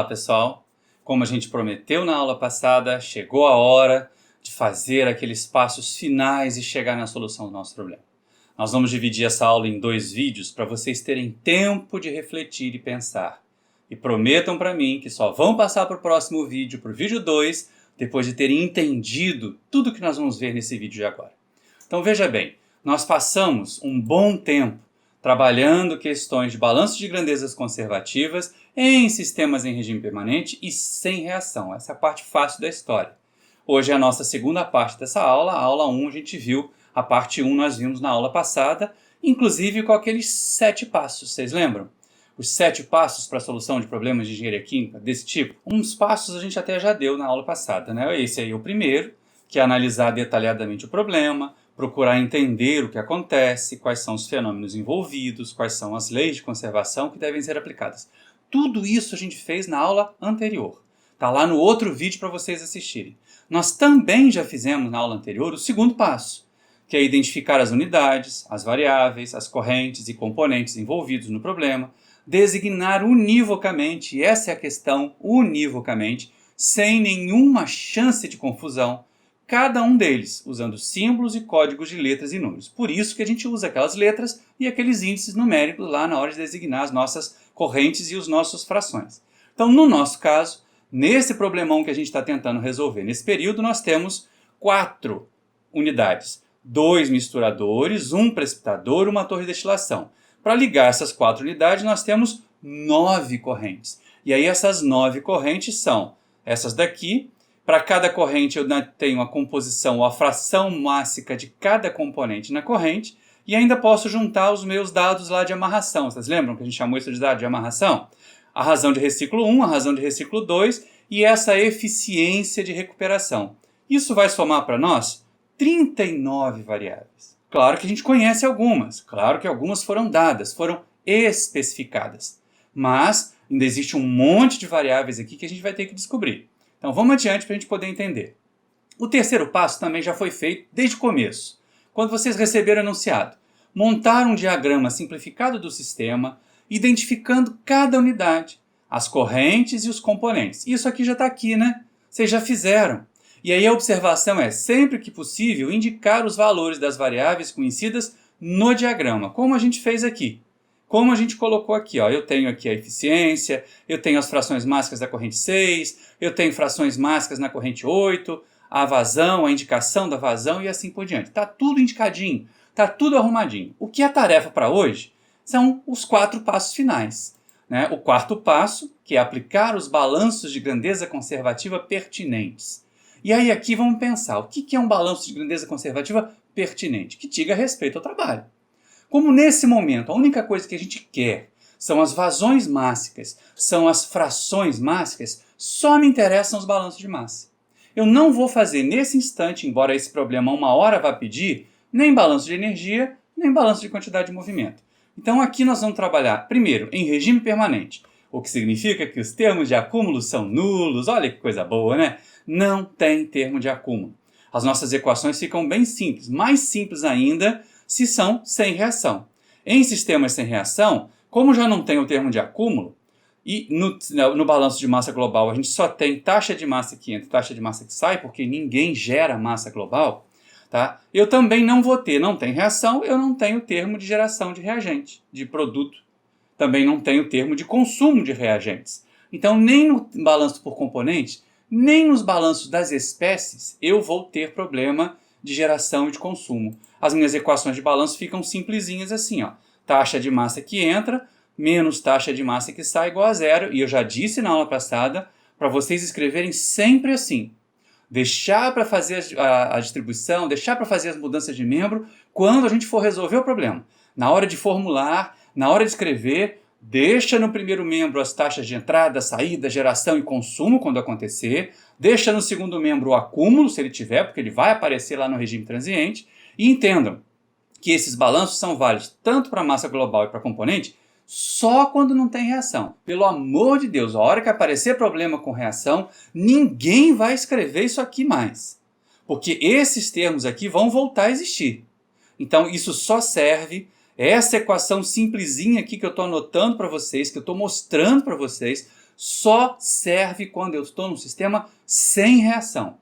Olá pessoal, como a gente prometeu na aula passada, chegou a hora de fazer aqueles passos finais e chegar na solução do nosso problema. Nós vamos dividir essa aula em 2 vídeos para vocês terem tempo de refletir e pensar. E prometam para mim que só vão passar para o próximo vídeo, para o vídeo 2, depois de terem entendido tudo que nós vamos ver nesse vídeo de agora. Então veja bem, nós passamos um bom tempo trabalhando questões de balanço de grandezas conservativas em sistemas em regime permanente e sem reação. Essa é a parte fácil da história. Hoje é a nossa segunda parte dessa aula. A aula 1 a gente viu, a parte 1 nós vimos na aula passada, inclusive com aqueles 7 passos, vocês lembram? Os 7 passos para a solução de problemas de engenharia química desse tipo. Uns passos a gente até já deu na aula passada, né? Esse aí é o primeiro, que é analisar detalhadamente o problema, procurar entender o que acontece, quais são os fenômenos envolvidos, quais são as leis de conservação que devem ser aplicadas. Tudo isso a gente fez na aula anterior. Está lá no outro vídeo para vocês assistirem. Nós também já fizemos na aula anterior o segundo passo, que é identificar as unidades, as variáveis, as correntes e componentes envolvidos no problema, designar univocamente, e essa é a questão, univocamente, sem nenhuma chance de confusão, cada um deles, usando símbolos e códigos de letras e números. Por isso que a gente usa aquelas letras e aqueles índices numéricos lá na hora de designar as nossas correntes e os nossos frações. Então, no nosso caso, nesse problemão que a gente está tentando resolver nesse período, nós temos 4 unidades. 2 misturadores, 1 precipitador, uma torre de destilação. Para ligar essas 4 unidades, nós temos 9 correntes. E aí essas 9 correntes são essas daqui. Para cada corrente eu tenho a composição ou a fração mássica de cada componente na corrente e ainda posso juntar os meus dados lá de amarração. Vocês lembram que a gente chamou isso de dado de amarração? A razão de reciclo 1, a razão de reciclo 2 e essa eficiência de recuperação. Isso vai somar para nós 39 variáveis. Claro que a gente conhece algumas, claro que algumas foram dadas, foram especificadas. Mas ainda existe um monte de variáveis aqui que a gente vai ter que descobrir. Então vamos adiante para a gente poder entender. O terceiro passo também já foi feito desde o começo, quando vocês receberam o enunciado. Montar um diagrama simplificado do sistema, identificando cada unidade, as correntes e os componentes. Isso aqui já está aqui, né? Vocês já fizeram. E aí a observação é, sempre que possível, indicar os valores das variáveis conhecidas no diagrama, como a gente fez aqui. Como a gente colocou aqui, ó, eu tenho aqui a eficiência, eu tenho as frações mássicas da corrente 6, eu tenho frações mássicas na corrente 8, a vazão, a indicação da vazão e assim por diante. Está tudo indicadinho, está tudo arrumadinho. O que é a tarefa para hoje são os 4 passos finais. Né? O quarto passo, que é aplicar os balanços de grandeza conservativa pertinentes. E aí aqui vamos pensar, o que é um balanço de grandeza conservativa pertinente? Que diga respeito ao trabalho. Como nesse momento a única coisa que a gente quer são as vazões mássicas, são as frações mássicas, só me interessam os balanços de massa. Eu não vou fazer nesse instante, embora esse problema uma hora vá pedir, nem balanço de energia, nem balanço de quantidade de movimento. Então aqui nós vamos trabalhar, primeiro, em regime permanente, o que significa que os termos de acúmulo são nulos. Olha que coisa boa, né? Não tem termo de acúmulo. As nossas equações ficam bem simples, mais simples ainda se são sem reação. Em sistemas sem reação, como já não tem o termo de acúmulo, e no balanço de massa global a gente só tem taxa de massa que entra e taxa de massa que sai, porque ninguém gera massa global, tá? Eu também não vou ter, não tem reação, eu não tenho termo de geração de reagente, de produto. Também não tenho termo de consumo de reagentes. Então, nem no balanço por componente, nem nos balanços das espécies, eu vou ter problema de geração e de consumo. As minhas equações de balanço ficam simplesinhas assim, ó. Taxa de massa que entra menos taxa de massa que sai igual a 0. E eu já disse na aula passada para vocês escreverem sempre assim. Deixar para fazer a distribuição, deixar para fazer as mudanças de membro quando a gente for resolver o problema. Na hora de formular, na hora de escrever, deixa no primeiro membro as taxas de entrada, saída, geração e consumo quando acontecer. Deixa no segundo membro o acúmulo, se ele tiver, porque ele vai aparecer lá no regime transiente. E entendam que esses balanços são válidos tanto para massa global e para componente, só quando não tem reação. Pelo amor de Deus, a hora que aparecer problema com reação, ninguém vai escrever isso aqui mais. Porque esses termos aqui vão voltar a existir. Então isso só serve, essa equação simplesinha aqui que eu estou anotando para vocês, que eu estou mostrando para vocês, só serve quando eu estou num sistema sem reação.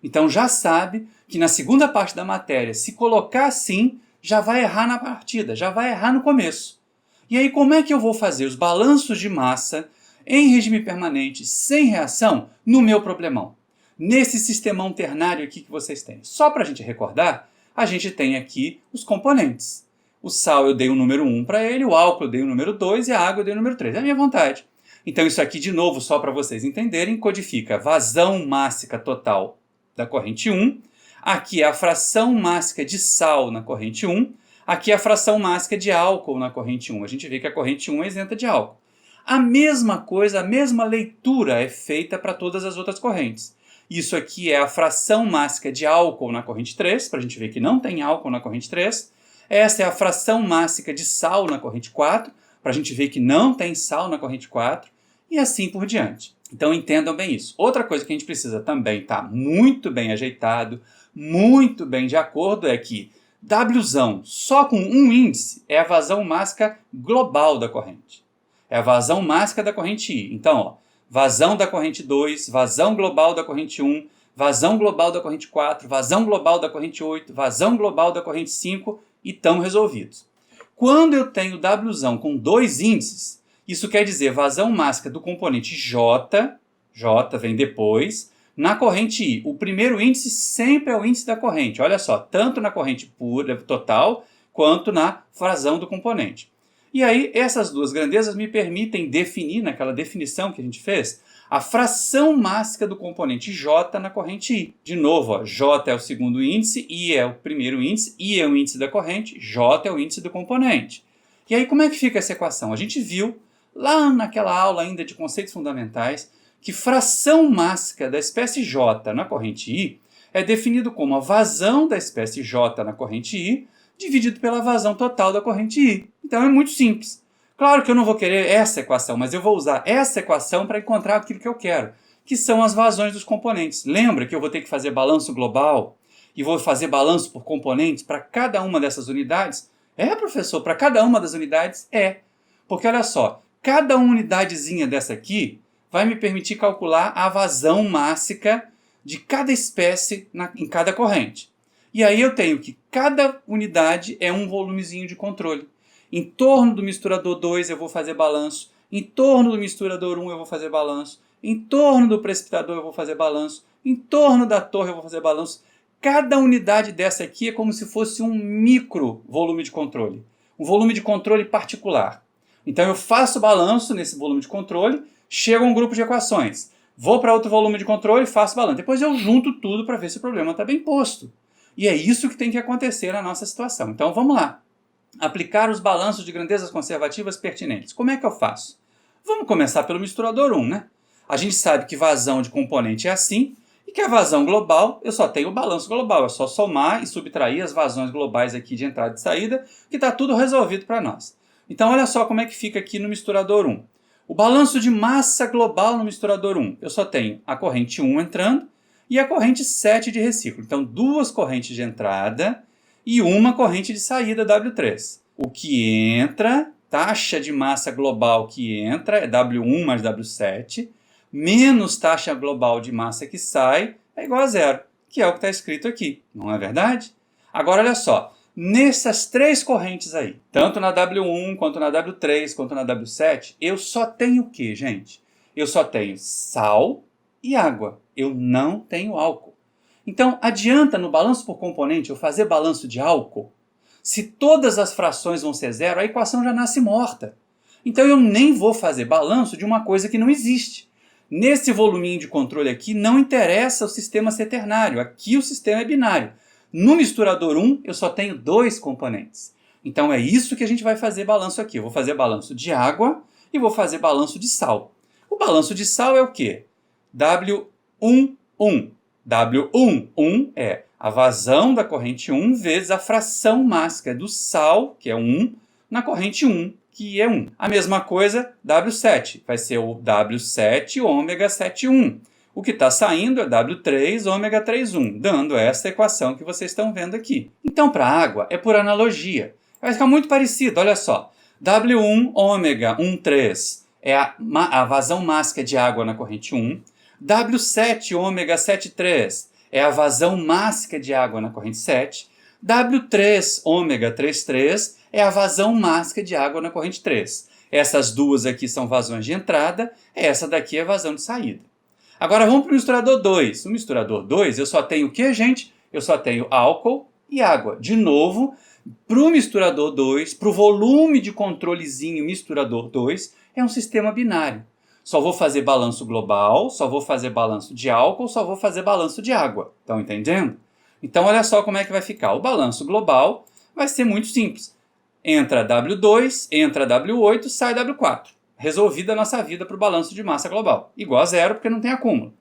Então já sabe que na segunda parte da matéria, se colocar assim, já vai errar na partida, já vai errar no começo. E aí como é que eu vou fazer os balanços de massa em regime permanente, sem reação, no meu problemão? Nesse sistemão ternário aqui que vocês têm. Só para a gente recordar, a gente tem aqui os componentes. O sal eu dei o número 1 para ele, o álcool eu dei o número 2 e a água eu dei o número 3. É a minha vontade. Então isso aqui, de novo, só para vocês entenderem, codifica vazão mássica total da corrente 1. Aqui é a fração mássica de sal na corrente 1. Aqui é a fração mássica de álcool na corrente 1. A gente vê que a corrente 1 é isenta de álcool. A mesma coisa, a mesma leitura é feita para todas as outras correntes. Isso aqui é a fração mássica de álcool na corrente 3, para a gente ver que não tem álcool na corrente 3. Essa é a fração mássica de sal na corrente 4, para a gente ver que não tem sal na corrente 4, e assim por diante. Então entendam bem isso. Outra coisa que a gente precisa também estar muito bem ajeitado, muito bem de acordo, é que Wzão só com um índice é a vazão mássica global da corrente. É a vazão mássica da corrente I. Então, ó, vazão da corrente 2, vazão global da corrente 1, vazão global da corrente 4, vazão global da corrente 8, vazão global da corrente 5 e estão resolvidos. Quando eu tenho Wzão com dois índices, isso quer dizer vazão mássica do componente J, J vem depois, na corrente I. O primeiro índice sempre é o índice da corrente, olha só, tanto na corrente pura, total, quanto na vazão do componente. E aí, essas duas grandezas me permitem definir, naquela definição que a gente fez, a fração mássica do componente J na corrente I. De novo, ó, J é o segundo índice, I é o primeiro índice, I é o índice da corrente, J é o índice do componente. E aí, como é que fica essa equação? A gente viu, lá naquela aula ainda de conceitos fundamentais, que fração mássica da espécie J na corrente I é definido como a vazão da espécie J na corrente I dividido pela vazão total da corrente I. Então é muito simples. Claro que eu não vou querer essa equação, mas eu vou usar essa equação para encontrar aquilo que eu quero, que são as vazões dos componentes. Lembra que eu vou ter que fazer balanço global e vou fazer balanço por componentes para cada uma dessas unidades? É, professor, para cada uma das unidades? É. Porque olha só, cada unidadezinha dessa aqui vai me permitir calcular a vazão mássica de cada espécie em cada corrente. E aí eu tenho que cada unidade é um volumezinho de controle. Em torno do misturador 2 eu vou fazer balanço, em torno do misturador 1 eu vou fazer balanço, em torno do precipitador eu vou fazer balanço, em torno da torre eu vou fazer balanço. Cada unidade dessa aqui é como se fosse um micro volume de controle, um volume de controle particular. Então eu faço balanço nesse volume de controle, chego a um grupo de equações, vou para outro volume de controle e faço balanço. Depois eu junto tudo para ver se o problema está bem posto. E é isso que tem que acontecer na nossa situação. Então vamos lá. Aplicar os balanços de grandezas conservativas pertinentes. Como é que eu faço? Vamos começar pelo misturador 1, né? A gente sabe que vazão de componente é assim, e que a vazão global, eu só tenho o balanço global. É só somar e subtrair as vazões globais aqui de entrada e saída, que está tudo resolvido para nós. Então olha só como é que fica aqui no misturador 1. O balanço de massa global no misturador 1. Eu só tenho a corrente 1 entrando, e a corrente 7 de reciclo. Então, duas correntes de entrada e uma corrente de saída W3. O que entra, taxa de massa global que entra é W1 mais W7, menos taxa global de massa que sai é igual a zero, que é o que está escrito aqui, não é verdade? Agora, olha só, nessas três correntes aí, tanto na W1, quanto na W3, quanto na W7, eu só tenho o quê, gente? Eu só tenho sal e água. Eu não tenho álcool. Então, adianta no balanço por componente eu fazer balanço de álcool? Se todas as frações vão ser zero, a equação já nasce morta. Então eu nem vou fazer balanço de uma coisa que não existe. Nesse voluminho de controle aqui não interessa o sistema ser ternário, aqui o sistema é binário. No misturador 1 eu só tenho dois componentes. Então é isso que a gente vai fazer balanço aqui. Eu vou fazer balanço de água e vou fazer balanço de sal. O balanço de sal é o quê? W1, 1. W1, 1 é a vazão da corrente 1 vezes a fração mássica do sal, que é 1, na corrente 1, que é 1. A mesma coisa, W7, vai ser o W7 ômega 7,1. O que está saindo é W3 ômega 3,1, dando essa equação que vocês estão vendo aqui. Então, para a água, é por analogia. Vai ficar muito parecido, olha só. W1 ômega 1,3 é a vazão mássica de água na corrente 1. W7 ômega 73 é a vazão mássica de água na corrente 7. W3 ômega 33 é a vazão mássica de água na corrente 3. Essas duas aqui são vazões de entrada, essa daqui é vazão de saída. Agora vamos para o misturador 2. O misturador 2 eu só tenho o que, gente? Eu só tenho álcool e água. De novo, para o misturador 2, para o volume de controlezinho misturador 2, é um sistema binário. Só vou fazer balanço global, só vou fazer balanço de álcool, só vou fazer balanço de água. Estão entendendo? Então olha só como é que vai ficar. O balanço global vai ser muito simples. Entra W2, entra W8, sai W4. Resolvida a nossa vida para o balanço de massa global. Igual a zero, porque não tem acúmulo.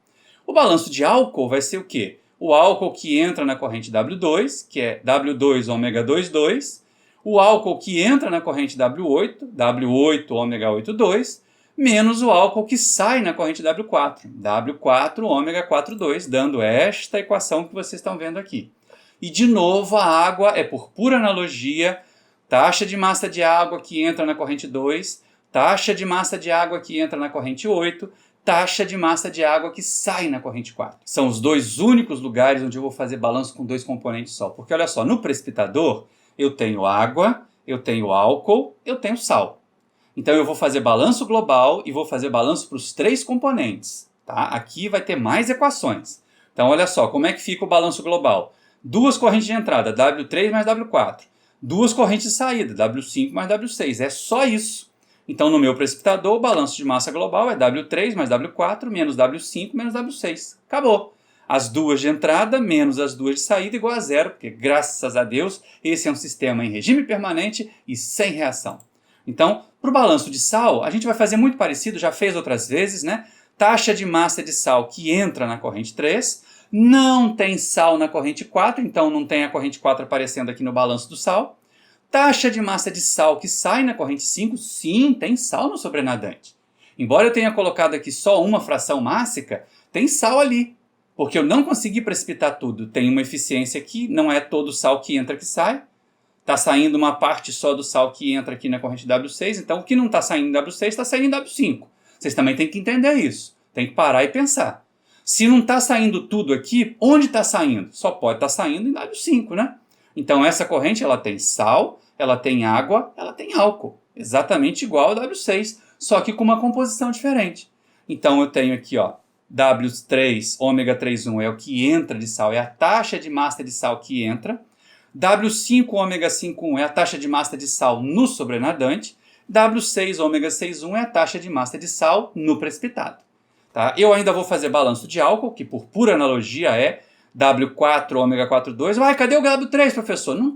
O balanço de álcool vai ser o quê? O álcool que entra na corrente W2, que é W2 ômega 22. O álcool que entra na corrente W8, W8 ômega 82. Menos o álcool que sai na corrente W4, W4 ômega 42, dando esta equação que vocês estão vendo aqui. E de novo a água é por pura analogia, taxa de massa de água que entra na corrente 2, taxa de massa de água que entra na corrente 8, taxa de massa de água que sai na corrente 4. São os dois únicos lugares onde eu vou fazer balanço com dois componentes só. Porque olha só, no precipitador eu tenho água, eu tenho álcool, eu tenho sal. Então eu vou fazer balanço global e vou fazer balanço para os três componentes. Tá? Aqui vai ter mais equações. Então olha só, como é que fica o balanço global? Duas correntes de entrada, W3 mais W4. Duas correntes de saída, W5 mais W6. É só isso. Então no meu precipitador, o balanço de massa global é W3 mais W4 menos W5 menos W6. Acabou. As duas de entrada menos as duas de saída igual a zero, porque graças a Deus esse é um sistema em regime permanente e sem reação. Então, para o balanço de sal, a gente vai fazer muito parecido, já fez outras vezes, né? Taxa de massa de sal que entra na corrente 3, não tem sal na corrente 4, então não tem a corrente 4 aparecendo aqui no balanço do sal. Taxa de massa de sal que sai na corrente 5, sim, tem sal no sobrenadante. Embora eu tenha colocado aqui só uma fração mássica, tem sal ali, porque eu não consegui precipitar tudo. Tem uma eficiência aqui, não é todo o sal que entra que sai. Está saindo uma parte só do sal que entra aqui na corrente W6, então o que não está saindo em W6 está saindo em W5. Vocês também têm que entender isso, tem que parar e pensar. Se não está saindo tudo aqui, onde está saindo? Só pode estar saindo em W5, né? Então essa corrente ela tem sal, ela tem água, ela tem álcool, exatamente igual ao W6, só que com uma composição diferente. Então eu tenho aqui, ó, W3, ômega 31 é o que entra de sal, é a taxa de massa de sal que entra. W5 ômega 5,1 é a taxa de massa de sal no sobrenadante. W6 ômega 6,1 é a taxa de massa de sal no precipitado. Tá? Eu ainda vou fazer balanço de álcool, que por pura analogia é W4 ômega 4,2. Uai, cadê o W3, professor? Não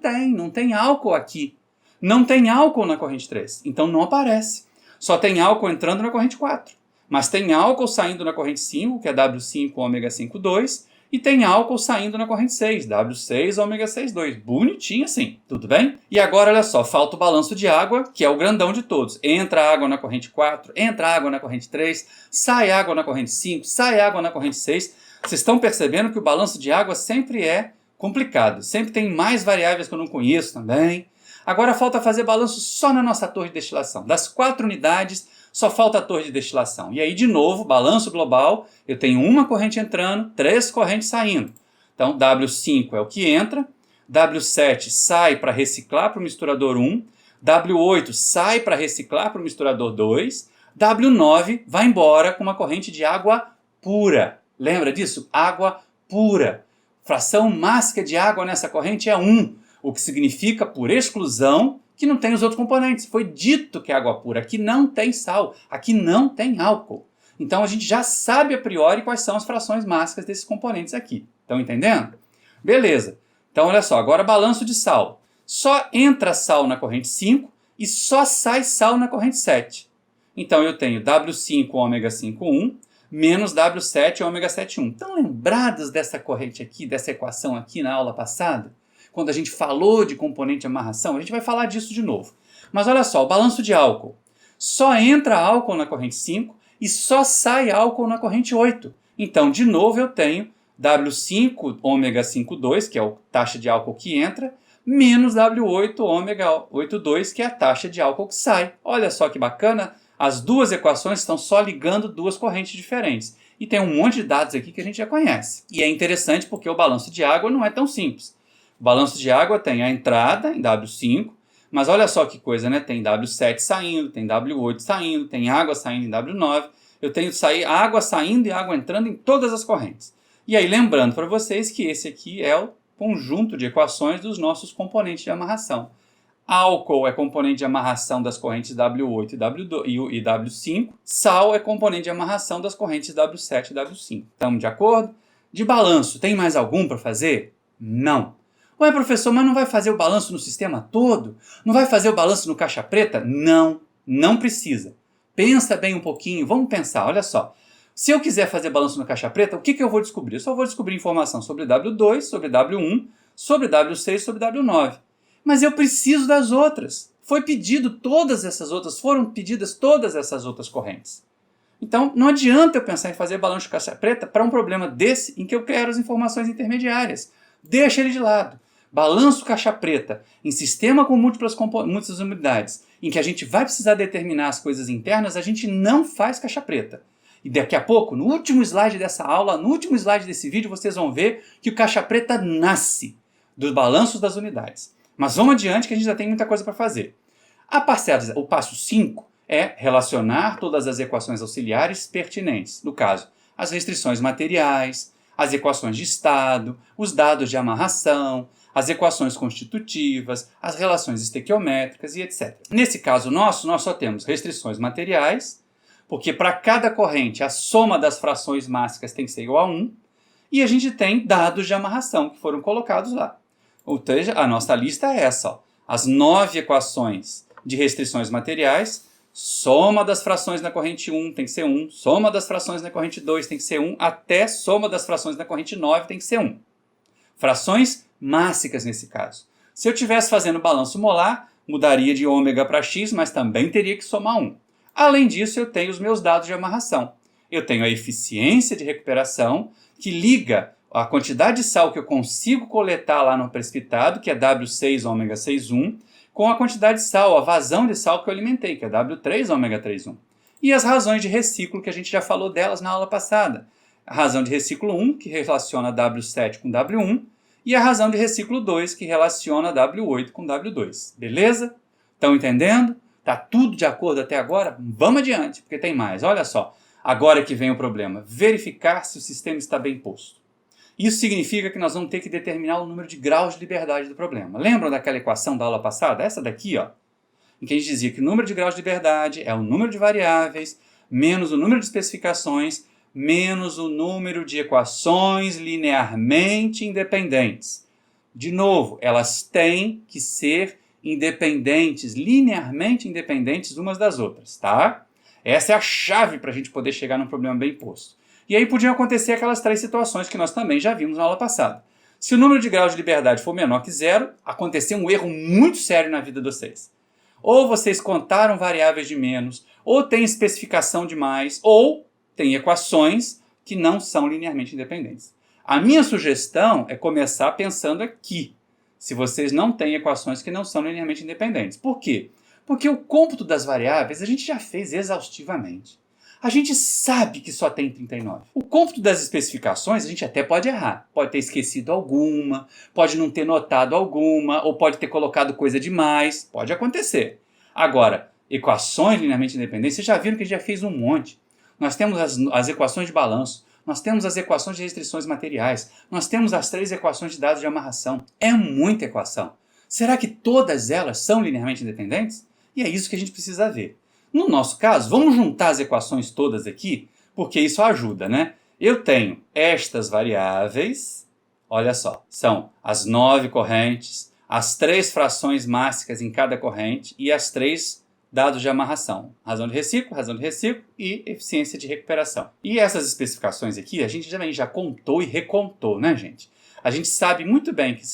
tem álcool aqui. Não tem álcool na corrente 3, então não aparece. Só tem álcool entrando na corrente 4. Mas tem álcool saindo na corrente 5, que é W5 ômega 5,2. E tem álcool saindo na corrente 6, W6 ômega 6,2. Bonitinho assim, tudo bem? E agora, olha só, falta o balanço de água, que é o grandão de todos. Entra água na corrente 4, entra água na corrente 3, sai água na corrente 5, sai água na corrente 6. Vocês estão percebendo que o balanço de água sempre é complicado. Sempre tem mais variáveis que eu não conheço também. Agora falta fazer balanço só na nossa torre de destilação. Das 4 unidades, só falta a torre de destilação. E aí, de novo, balanço global, eu tenho uma corrente entrando, 3 correntes saindo. Então, W5 é o que entra, W7 sai para reciclar para o misturador 1, W8 sai para reciclar para o misturador 2, W9 vai embora com uma corrente de água pura. Lembra disso? Água pura. Fração mássica de água nessa corrente é 1, o que significa, por exclusão, que não tem os outros componentes. Foi dito que é água pura. Aqui não tem sal, aqui não tem álcool. Então a gente já sabe a priori quais são as frações mássicas desses componentes aqui. Estão entendendo? Beleza. Então olha só, agora balanço de sal. Só entra sal na corrente 5 e só sai sal na corrente 7. Então eu tenho W5 ômega 5,1 menos W7 ômega 7,1. Estão lembrados dessa corrente aqui, dessa equação aqui na aula passada? Quando a gente falou de componente de amarração, a gente vai falar disso de novo. Mas olha só, o balanço de álcool. Só entra álcool na corrente 5 e só sai álcool na corrente 8. Então, de novo, eu tenho W5 ômega 5,2, que é a taxa de álcool que entra, menos W8 ômega 8,2, que é a taxa de álcool que sai. Olha só que bacana As duas equações estão só ligando duas correntes diferentes. E tem um monte de dados aqui que a gente já conhece. E é interessante porque o balanço de água não é tão simples. O balanço de água tem a entrada em W5, mas olha só que coisa, né? Tem W7 saindo, tem W8 saindo, tem água saindo em W9. Eu tenho água saindo e água entrando em todas as correntes. E aí lembrando para vocês que esse aqui é o conjunto de equações dos nossos componentes de amarração. Álcool é componente de amarração das correntes W8 e W5. Sal é componente de amarração das correntes W7 e W5. Estamos de acordo? De balanço, tem mais algum para fazer? Não. Ué, professor, mas não vai fazer o balanço no sistema todo? Não vai fazer o balanço no caixa preta? Não, não precisa. Pensa bem um pouquinho, vamos pensar, olha só. Se eu quiser fazer balanço no caixa preta, o que eu vou descobrir? Eu só vou descobrir informação sobre W2, sobre W1, sobre W6, sobre W9. Mas eu preciso das outras. Foram pedidas todas essas outras correntes. Então, não adianta eu pensar em fazer balanço de caixa preta para um problema desse em que eu quero as informações intermediárias. Deixa ele de lado. Balanço caixa preta em sistema com múltiplas unidades, em que a gente vai precisar determinar as coisas internas, a gente não faz caixa preta. E daqui a pouco, no último slide dessa aula, no último slide desse vídeo, vocês vão ver que o caixa preta nasce dos balanços das unidades. Mas vamos adiante que a gente já tem muita coisa para fazer. O passo 5 é relacionar todas as equações auxiliares pertinentes. No caso, as restrições materiais, as equações de estado, os dados de amarração, as equações constitutivas, as relações estequiométricas e etc. Nesse caso nosso, nós só temos restrições materiais, porque para cada corrente a soma das frações mássicas tem que ser igual a 1, e a gente tem dados de amarração que foram colocados lá. Ou seja, a nossa lista é essa, ó. As 9 equações de restrições materiais, soma das frações na corrente 1 tem que ser 1, soma das frações na corrente 2 tem que ser 1, até soma das frações na corrente 9 tem que ser 1. Frações mássicas nesse caso. Se eu estivesse fazendo balanço molar, mudaria de ômega para x, mas também teria que somar 1. Além disso, eu tenho os meus dados de amarração. Eu tenho a eficiência de recuperação, que liga a quantidade de sal que eu consigo coletar lá no precipitado, que é W6 ômega 6,1, com a quantidade de sal, a vazão de sal que eu alimentei, que é W3 ômega 3,1. E as razões de reciclo, que a gente já falou delas na aula passada. A razão de reciclo 1, que relaciona W7 com W1, e a razão de reciclo 2, que relaciona W8 com W2. Beleza? Estão entendendo? Tá tudo de acordo até agora? Vamos adiante, porque tem mais. Olha só, agora que vem o problema. Verificar se o sistema está bem posto. Isso significa que nós vamos ter que determinar o número de graus de liberdade do problema. Lembram daquela equação da aula passada? Essa daqui, ó, em que a gente dizia que o número de graus de liberdade é o número de variáveis menos o número de especificações menos o número de equações linearmente independentes. De novo, elas têm que ser independentes, linearmente independentes umas das outras, tá? Essa é a chave para a gente poder chegar num problema bem posto. E aí podiam acontecer aquelas 3 situações que nós também já vimos na aula passada. Se o número de graus de liberdade for menor que 0, aconteceu um erro muito sério na vida de vocês. Ou vocês contaram variáveis de menos, ou tem especificação de mais, ou tem equações que não são linearmente independentes. A minha sugestão é começar pensando aqui, se vocês não têm equações que não são linearmente independentes. Por quê? Porque o cômputo das variáveis a gente já fez exaustivamente. A gente sabe que só tem 39. O cômputo das especificações a gente até pode errar. Pode ter esquecido alguma, pode não ter notado alguma, ou pode ter colocado coisa demais. Pode acontecer. Agora, equações linearmente independentes, vocês já viram que a gente já fez um monte. Nós temos as equações de balanço, nós temos as equações de restrições materiais, nós temos as 3 equações de dados de amarração. É muita equação. Será que todas elas são linearmente independentes? E é isso que a gente precisa ver. No nosso caso, vamos juntar as equações todas aqui, porque isso ajuda, né? Eu tenho estas variáveis, olha só, são as 9 correntes, as 3 frações mássicas em cada corrente e as 3 dados de amarração. Razão de reciclo e eficiência de recuperação. E essas especificações aqui, a gente já contou e recontou, né, gente? A gente sabe muito bem que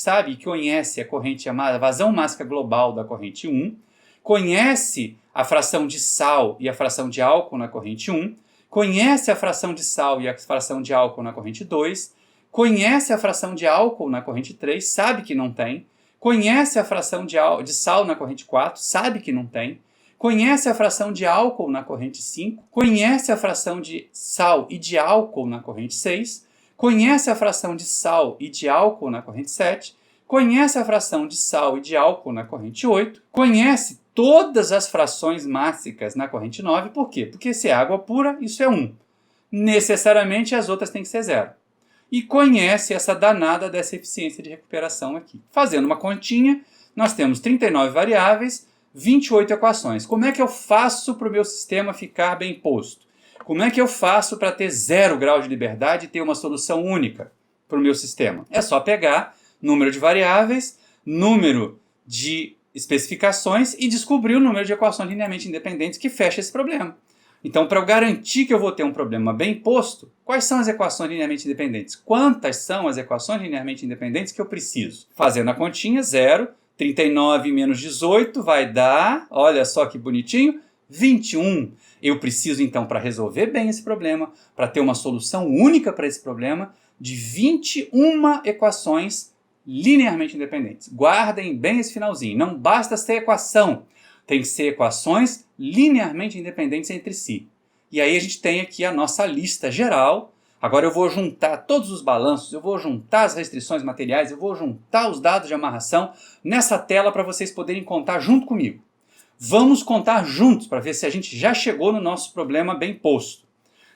conhece a corrente a vazão mássica global da corrente 1, conhece a fração de sal e a fração de álcool na corrente 1, conhece a fração de sal e a fração de álcool na corrente 2, conhece a fração de álcool na corrente 3, sabe que não tem, conhece a fração de sal na corrente 4, sabe que não tem, conhece a fração de álcool na corrente 5, conhece a fração de sal e de álcool na corrente 6, conhece a fração de sal e de álcool na corrente 7, conhece a fração de sal e de álcool na corrente 8, conhece todas as frações mássicas na corrente 9, por quê? Porque se é água pura, isso é 1. Necessariamente as outras têm que ser 0. E conhece essa danada dessa eficiência de recuperação aqui. Fazendo uma continha, nós temos 39 variáveis, 28 equações. Como é que eu faço para o meu sistema ficar bem posto? Como é que eu faço para ter 0 grau de liberdade e ter uma solução única para o meu sistema? É só pegar número de variáveis, número de especificações e descobrir o número de equações linearmente independentes que fecha esse problema. Então, para eu garantir que eu vou ter um problema bem posto, quais são as equações linearmente independentes? Quantas são as equações linearmente independentes que eu preciso? Fazendo a continha, 0, 39 menos 18 vai dar, olha só que bonitinho, 21. Eu preciso, então, para resolver bem esse problema, para ter uma solução única para esse problema, de 21 equações linearmente independentes. Guardem bem esse finalzinho. Não basta ser equação. Tem que ser equações linearmente independentes entre si. E aí a gente tem aqui a nossa lista geral. Agora eu vou juntar todos os balanços, eu vou juntar as restrições materiais, eu vou juntar os dados de amarração nessa tela para vocês poderem contar junto comigo. Vamos contar juntos para ver se a gente já chegou no nosso problema bem posto.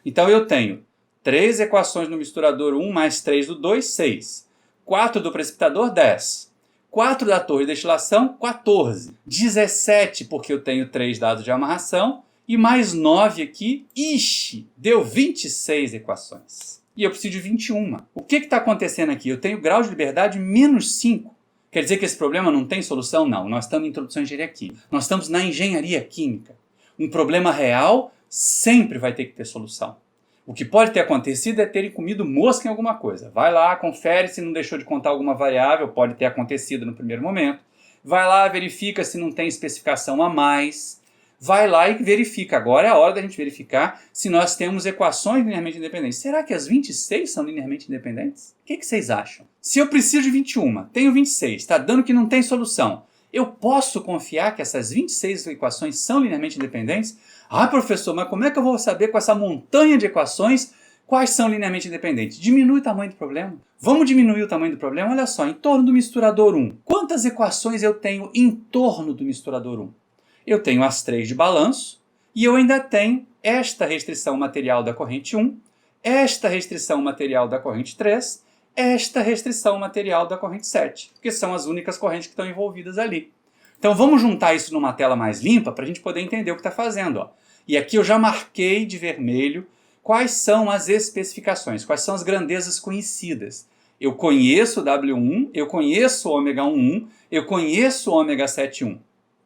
Então eu tenho 3 equações no misturador 1 mais 3 do 2, 6. 4 do precipitador, 10. 4 da torre de destilação, 14. 17 porque eu tenho 3 dados de amarração. E mais 9 aqui, ixi, deu 26 equações. E eu preciso de 21. O que está acontecendo aqui? Eu tenho grau de liberdade menos 5. Quer dizer que esse problema não tem solução? Não, nós estamos em introdução à engenharia química. Nós estamos na engenharia química. Um problema real sempre vai ter que ter solução. O que pode ter acontecido é terem comido mosca em alguma coisa. Vai lá, confere se não deixou de contar alguma variável, pode ter acontecido no primeiro momento. Vai lá, verifica se não tem especificação a mais. Vai lá e verifica. Agora é a hora da gente verificar se nós temos equações linearmente independentes. Será que as 26 são linearmente independentes? O que vocês acham? Se eu preciso de 21, tenho 26, está dando que não tem solução, eu posso confiar que essas 26 equações são linearmente independentes? Ah, professor, mas como é que eu vou saber com essa montanha de equações quais são linearmente independentes? Diminui o tamanho do problema. Vamos diminuir o tamanho do problema? Olha só, em torno do misturador 1. Quantas equações eu tenho em torno do misturador 1? Eu tenho as 3 de balanço e eu ainda tenho esta restrição material da corrente 1, esta restrição material da corrente 3, esta restrição material da corrente 7, que são as únicas correntes que estão envolvidas ali. Então vamos juntar isso numa tela mais limpa para a gente poder entender o que está fazendo. Ó. E aqui eu já marquei de vermelho quais são as especificações, quais são as grandezas conhecidas. Eu conheço o W1, eu conheço o ômega 1,1, eu conheço o ômega 7,1.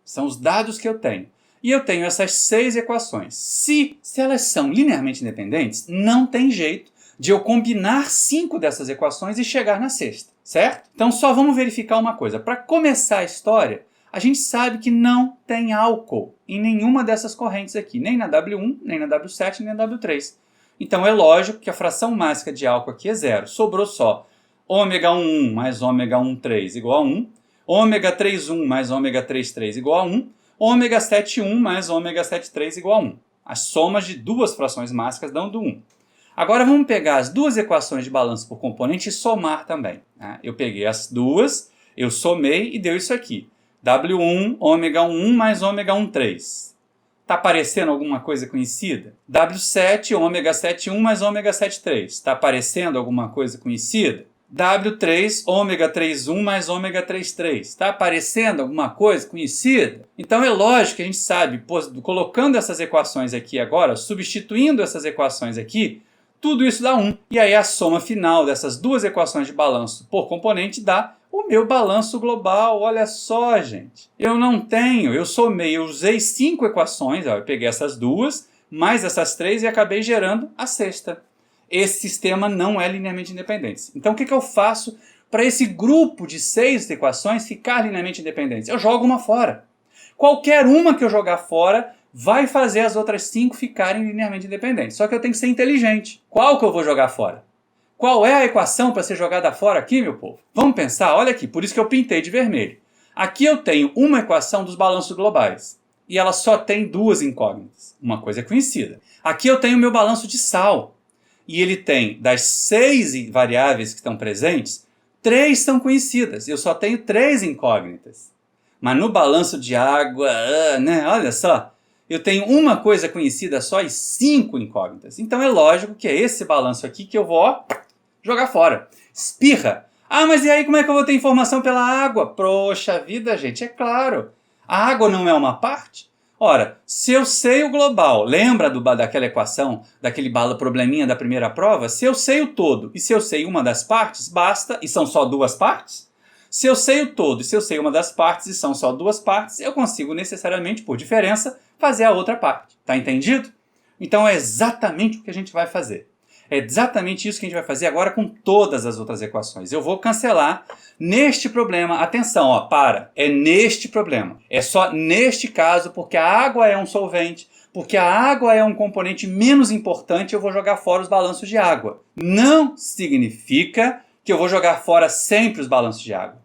São os dados que eu tenho. E eu tenho essas 6 equações. Se elas são linearmente independentes, não tem jeito de eu combinar 5 dessas equações e chegar na sexta, certo? Então só vamos verificar uma coisa. Para começar a história, a gente sabe que não tem álcool em nenhuma dessas correntes aqui. Nem na W1, nem na W7, nem na W3. Então é lógico que a fração mássica de álcool aqui é 0. Sobrou só ômega 1,1 mais ômega 1,3 igual a 1. Ômega 3,1 mais ômega 3,3 igual a 1, ômega 7,1 mais ômega 7,3 igual a 1. As somas de duas frações mássicas dão do 1. Agora vamos pegar as duas equações de balanço por componente e somar também. Né? Eu peguei as duas, eu somei e deu isso aqui. W1, ômega 1 mais ômega 1,3. Está aparecendo alguma coisa conhecida? W7, ômega 7,1 mais ômega 7,3. Está aparecendo alguma coisa conhecida? W3, ômega 3,1 mais ômega 3,3. Está aparecendo alguma coisa conhecida? Então é lógico que a gente sabe, colocando essas equações aqui agora, substituindo essas equações aqui, tudo isso dá 1. E aí a soma final dessas duas equações de balanço por componente dá o meu balanço global. Olha só, gente. Eu não tenho, eu somei, eu usei 5 equações, ó, eu peguei essas duas, mais essas 3 e acabei gerando a sexta. Esse sistema não é linearmente independente. Então o que eu faço para esse grupo de 6 equações ficar linearmente independente? Eu jogo uma fora. Qualquer uma que eu jogar fora vai fazer as outras 5 ficarem linearmente independentes. Só que eu tenho que ser inteligente. Qual que eu vou jogar fora? Qual é a equação para ser jogada fora aqui, meu povo? Vamos pensar, olha aqui, por isso que eu pintei de vermelho. Aqui eu tenho uma equação dos balanços globais. e ela só tem duas incógnitas. Uma coisa é conhecida. Aqui eu tenho o meu balanço de sal. E ele tem, das 6 variáveis que estão presentes, 3 são conhecidas. Eu só tenho 3 incógnitas. Mas no balanço de água, né? Olha só, eu tenho uma coisa conhecida só e 5 incógnitas. Então é lógico que é esse balanço aqui que eu vou jogar fora. Espirra. Ah, mas e aí como é que eu vou ter informação pela água? Poxa vida, gente, é claro. A água não é uma parte? Ora, se eu sei o global, lembra daquela equação, daquele probleminha da primeira prova? Se eu sei o todo e se eu sei uma das partes, basta, e são só 2 partes? Se eu sei o todo e se eu sei uma das partes e são só 2 partes, eu consigo necessariamente, por diferença, fazer a outra parte. Tá entendido? Então é exatamente o que a gente vai fazer. É exatamente isso que a gente vai fazer agora com todas as outras equações. Eu vou cancelar neste problema. Atenção, ó, é neste problema. É só neste caso, porque a água é um solvente, porque a água é um componente menos importante, eu vou jogar fora os balanços de água. Não significa que eu vou jogar fora sempre os balanços de água.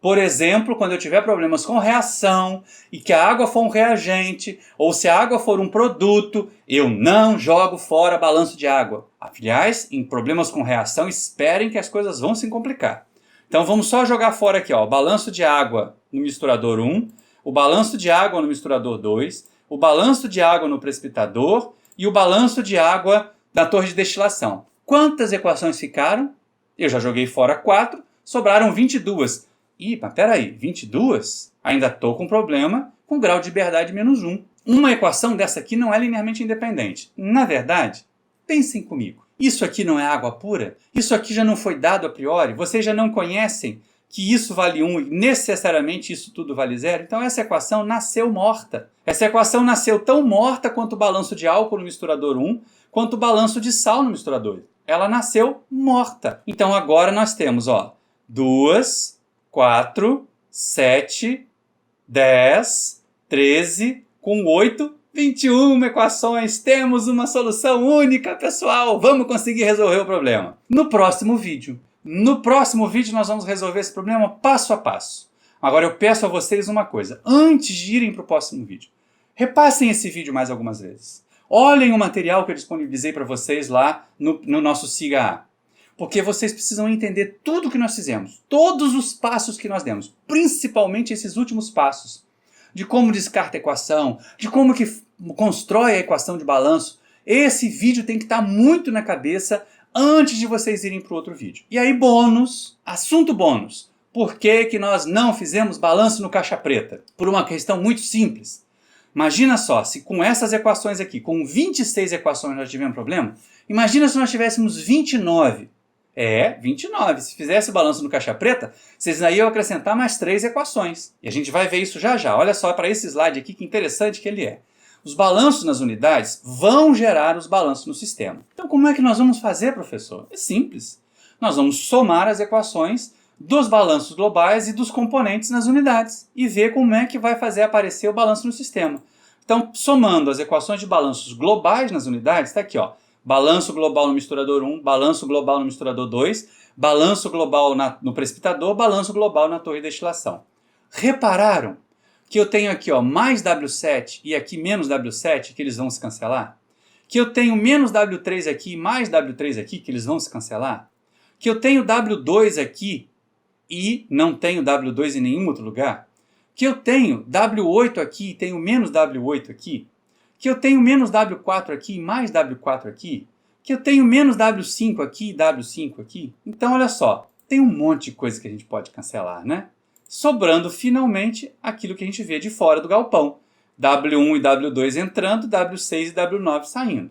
Por exemplo, quando eu tiver problemas com reação e que a água for um reagente, ou se a água for um produto, eu não jogo fora balanço de água. Aliás, em problemas com reação, esperem que as coisas vão se complicar. Então vamos só jogar fora aqui, ó, o balanço de água no misturador 1, o balanço de água no misturador 2, o balanço de água no precipitador e o balanço de água na torre de destilação. Quantas equações ficaram? Eu já joguei fora 4, sobraram 22. Ih, mas peraí, 22? Ainda estou com problema com grau de liberdade -1. Uma equação dessa aqui não é linearmente independente. Na verdade, pensem comigo. Isso aqui não é água pura? Isso aqui já não foi dado a priori? Vocês já não conhecem que isso vale 1 e necessariamente isso tudo vale 0? Então essa equação nasceu morta. Essa equação nasceu tão morta quanto o balanço de álcool no misturador 1, quanto o balanço de sal no misturador 2. Ela nasceu morta. Então agora nós temos, ó, 2... 4, 7, 10, 13, com 8, 21 equações. Temos uma solução única, pessoal. Vamos conseguir resolver o problema. No próximo vídeo nós vamos resolver esse problema passo a passo. Agora eu peço a vocês uma coisa. Antes de irem para o próximo vídeo, repassem esse vídeo mais algumas vezes. Olhem o material que eu disponibilizei para vocês lá no nosso SIGA-A. Porque vocês precisam entender tudo o que nós fizemos, todos os passos que nós demos, principalmente esses últimos passos, de como descarta a equação, de como que constrói a equação de balanço. Esse vídeo tem que estar muito na cabeça antes de vocês irem para o outro vídeo. E aí, bônus, assunto bônus. Por que que nós não fizemos balanço no caixa preta? Por uma questão muito simples. Imagina só, se com essas equações aqui, com 26 equações nós tivemos problema, imagina se nós tivéssemos 29. 29. Se fizesse o balanço no caixa preta, vocês aí iam acrescentar mais 3 equações. E a gente vai ver isso já já. Olha só para esse slide aqui que interessante que ele é. Os balanços nas unidades vão gerar os balanços no sistema. Então como é que nós vamos fazer, professor? É simples. Nós vamos somar as equações dos balanços globais e dos componentes nas unidades e ver como é que vai fazer aparecer o balanço no sistema. Então, somando as equações de balanços globais nas unidades, está aqui, ó. Balanço global no misturador 1, balanço global no misturador 2, balanço global no precipitador, balanço global na torre de destilação. Repararam que eu tenho aqui, ó, mais W7 e aqui menos W7, que eles vão se cancelar? Que eu tenho menos W3 aqui e mais W3 aqui, que eles vão se cancelar? Que eu tenho W2 aqui e não tenho W2 em nenhum outro lugar? Que eu tenho W8 aqui e tenho menos W8 aqui? Que eu tenho menos W4 aqui e mais W4 aqui, que eu tenho menos W5 aqui e W5 aqui. Então, olha só, tem um monte de coisa que a gente pode cancelar, né? Sobrando, finalmente, aquilo que a gente vê de fora do galpão. W1 e W2 entrando, W6 e W9 saindo.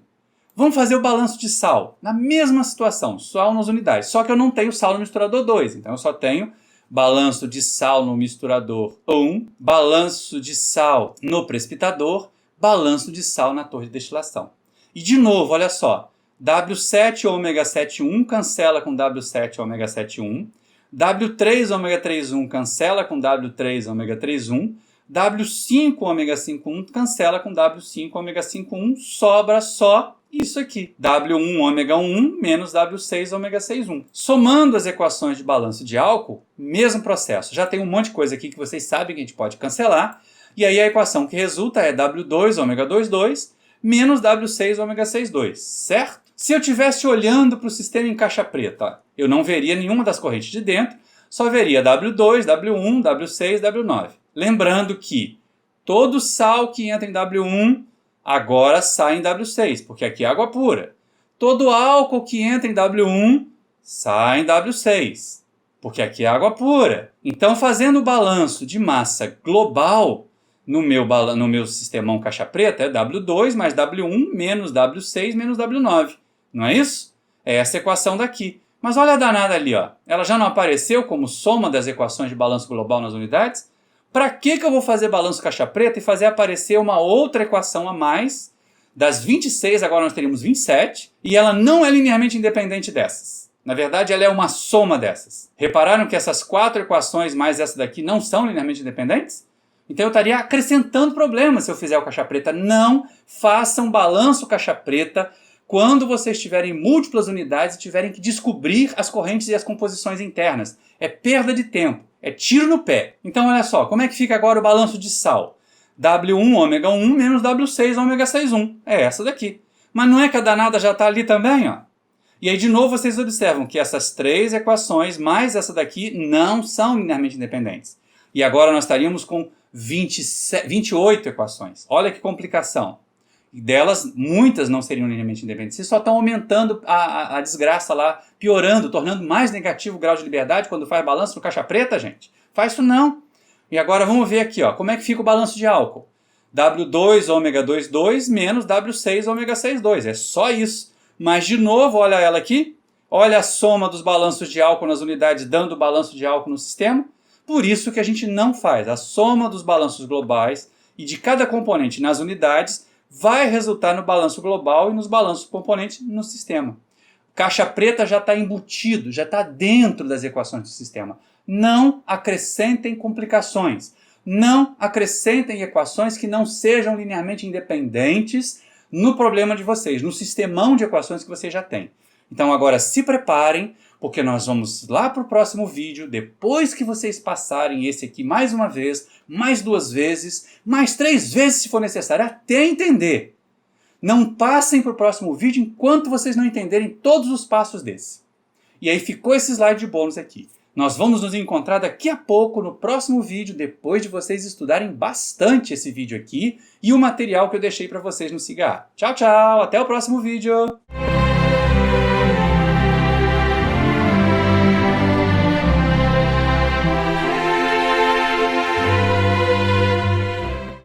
Vamos fazer o balanço de sal. Na mesma situação, sal nas unidades. Só que eu não tenho sal no misturador 2, então eu só tenho balanço de sal no misturador 1, balanço de sal no precipitador, balanço de sal na torre de destilação. E de novo, olha só, W7 ômega 7,1 cancela com W7 ômega 7,1, W3 ômega 3,1 cancela com W3 ômega 3,1, W5 ômega 5,1 cancela com W5 ômega 5,1, sobra só isso aqui, W1 ômega 1 menos W6 ômega 6,1. Somando as equações de balanço de álcool, mesmo processo. Já tem um monte de coisa aqui que vocês sabem que a gente pode cancelar. E aí a equação que resulta é W2 ômega 22 menos W6 ômega 62, certo? Se eu estivesse olhando para o sistema em caixa preta, eu não veria nenhuma das correntes de dentro, só veria W2, W1, W6, W9. Lembrando que todo sal que entra em W1 agora sai em W6, porque aqui é água pura. Todo álcool que entra em W1 sai em W6, porque aqui é água pura. Então, fazendo o balanço de massa global no meu sistemão caixa preta, é W2 mais W1 menos W6 menos W9. Não é isso? É essa equação daqui. Mas olha a danada ali, ó. Ela já não apareceu como soma das equações de balanço global nas unidades? Para que eu vou fazer balanço caixa preta e fazer aparecer uma outra equação a mais? Das 26, agora nós teríamos 27, e ela não é linearmente independente dessas. Na verdade, ela é uma soma dessas. Repararam que essas 4 equações mais essa daqui não são linearmente independentes? Então eu estaria acrescentando problemas se eu fizer o caixa preta. Não façam balanço caixa preta quando vocês tiverem múltiplas unidades e tiverem que descobrir as correntes e as composições internas. É perda de tempo, é tiro no pé. Então olha só, como é que fica agora o balanço de sal? W1 ômega 1 menos W6 ômega 61. É essa daqui. Mas não é que a danada já está ali também, ó? E aí de novo vocês observam que essas 3 equações mais essa daqui não são linearmente independentes. E agora nós estaríamos com 28 equações. Olha que complicação. E delas, muitas não seriam linearmente independentes. Vocês só estão aumentando a desgraça lá, piorando, tornando mais negativo o grau de liberdade quando faz balanço no caixa preta, gente. Faz isso não. E agora vamos ver aqui, ó, como é que fica o balanço de álcool. W2 ômega 22 menos W6 ômega 62. É só isso. Mas de novo, olha ela aqui. Olha a soma dos balanços de álcool nas unidades dando o balanço de álcool no sistema. Por isso que a gente não faz. A soma dos balanços globais e de cada componente nas unidades vai resultar no balanço global e nos balanços componentes no sistema. Caixa preta já está embutido, já está dentro das equações do sistema. Não acrescentem complicações. Não acrescentem equações que não sejam linearmente independentes no problema de vocês, no sistemão de equações que vocês já têm. Então agora se preparem, porque nós vamos lá para o próximo vídeo, depois que vocês passarem esse aqui mais uma vez, mais 2 vezes, mais 3 vezes se for necessário, até entender. Não passem para o próximo vídeo enquanto vocês não entenderem todos os passos desse. E aí ficou esse slide de bônus aqui. Nós vamos nos encontrar daqui a pouco no próximo vídeo, depois de vocês estudarem bastante esse vídeo aqui e o material que eu deixei para vocês no Cigar. Tchau, tchau! Até o próximo vídeo!